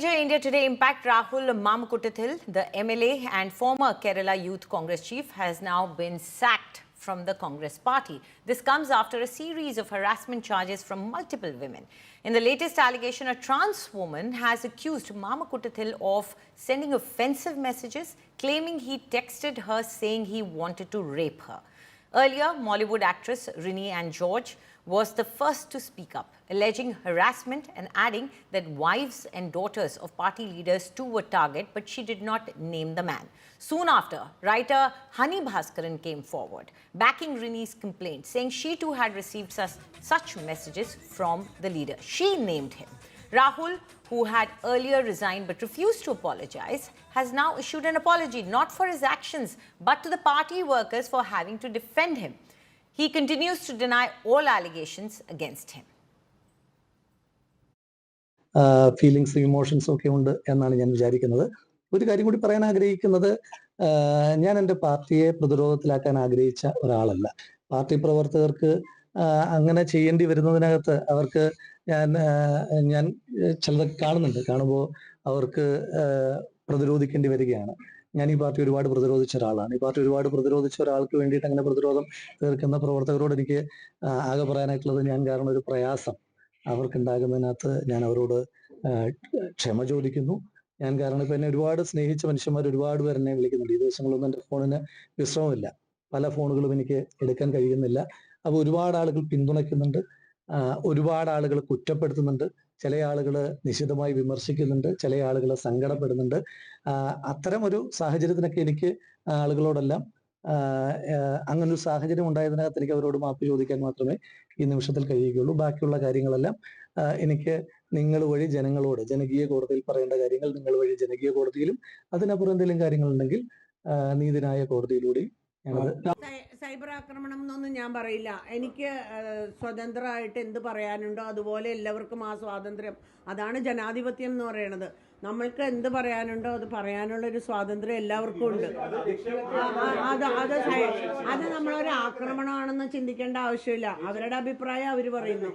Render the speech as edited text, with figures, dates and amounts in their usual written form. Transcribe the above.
major India Today impact, Rahul Mamkuttil, the MLA and former Kerala Youth Congress chief, has now been sacked from the Congress party. This comes after a series of harassment charges from multiple women. In the latest allegation, a trans woman has accused Mamkuttil of sending offensive messages, claiming he texted her saying he wanted to rape her. Earlier, Mollywood actress Rini Ann George was the first to speak up, alleging harassment and adding that wives and daughters of party leaders too were target, but she did not name the man. Soon after, writer Hani Bhaskaran came forward, backing Rini's complaint, saying she too had received such messages from the leader. She named him. Rahul, who had earlier resigned but refused to apologize, has now issued an apology, not for his actions, but to the party workers for having to defend him. He continues to deny all allegations against him. Feelings ഇമോഷൻസും ഒക്കെ ഉണ്ട് എന്നാണ് ഞാൻ വിചാരിക്കുന്നത്. ഒരു കാര്യം കൂടി പറയാൻ ആഗ്രഹിക്കുന്നത്, ഞാൻ എൻ്റെ പാർട്ടിയെ പ്രതിരോധത്തിലാക്കാൻ ആഗ്രഹിച്ച ഒരാളല്ല. പാർട്ടി പ്രവർത്തകർക്ക് അങ്ങനെ ചെയ്യേണ്ടി വരുന്നതിനകത്ത് അവർക്ക് ഞാൻ ചിലതൊക്കെ കാണുമ്പോൾ അവർക്ക് പ്രതിരോധിക്കേണ്ടി വരികയാണ്. ഞാൻ ഈ പാർട്ടി ഒരുപാട് പ്രതിരോധിച്ച ഒരാളാണ്. ഈ പാർട്ടി ഒരുപാട് പ്രതിരോധിച്ച ഒരാൾക്ക് വേണ്ടിയിട്ട് അങ്ങനെ പ്രതിരോധം തീർക്കുന്ന പ്രവർത്തകരോട് എനിക്ക് ആകെ പറയാനായിട്ടുള്ളത്, ഞാൻ കാരണം ഒരു പ്രയാസം അവർക്കുണ്ടാകുന്നതിനകത്ത് ഞാൻ അവരോട് ക്ഷമ ചോദിക്കുന്നു. ഞാൻ കാരണം ഇപ്പം എന്നെ ഒരുപാട് സ്നേഹിച്ച മനുഷ്യന്മാർ ഒരുപാട് പേർ എന്നെ വിളിക്കുന്നുണ്ട്. ഈ ദിവസങ്ങളൊന്നും എൻ്റെ ഫോണിന് വിശ്രമമില്ല. പല ഫോണുകളും എനിക്ക് എടുക്കാൻ കഴിയുന്നില്ല. അപ്പോൾ ഒരുപാട് ആളുകൾ പിന്തുണയ്ക്കുന്നുണ്ട്, ഒരുപാട് ആളുകൾ കുറ്റപ്പെടുത്തുന്നുണ്ട്, ചില ആളുകൾ നിശിതമായി വിമർശിക്കുന്നുണ്ട്, ചില ആളുകൾ സങ്കടപ്പെടുന്നുണ്ട്. അത്തരം ഒരു സാഹചര്യത്തിനൊക്കെ എനിക്ക് ആളുകളോടെല്ലാം അങ്ങനൊരു സാഹചര്യം ഉണ്ടായതിനകത്ത് എനിക്ക് അവരോട് മാപ്പ് ചോദിക്കാൻ മാത്രമേ ഈ നിമിഷത്തിൽ കഴിയുകയുള്ളൂ. ബാക്കിയുള്ള കാര്യങ്ങളെല്ലാം എനിക്ക് നിങ്ങൾ വഴി ജനങ്ങളോട് ജനകീയ കോടതിയിൽ പറയേണ്ട കാര്യങ്ങൾ നിങ്ങൾ വഴി ജനകീയ കോടതിയിലും, അതിനപ്പുറം എന്തെങ്കിലും കാര്യങ്ങളുണ്ടെങ്കിൽ നീതിന്യായ കോടതിയിലൂടെയും സൈബർ ആക്രമണം എന്നൊന്നും ഞാൻ പറയില്ല. എനിക്ക് സ്വതന്ത്രമായിട്ട് എന്ത് പറയാനുണ്ടോ അതുപോലെ എല്ലാവർക്കും ആ സ്വാതന്ത്ര്യം, അതാണ് ജനാധിപത്യം എന്ന് പറയുന്നത്. നമ്മൾക്ക് എന്ത് പറയാനുണ്ടോ അത് പറയാനുള്ളൊരു സ്വാതന്ത്ര്യം എല്ലാവർക്കും ഉണ്ട്. അത് നമ്മളൊരു ആക്രമണമാണെന്ന് ചിന്തിക്കേണ്ട ആവശ്യമില്ല. അവരുടെ അഭിപ്രായം അവർ പറയുന്നു.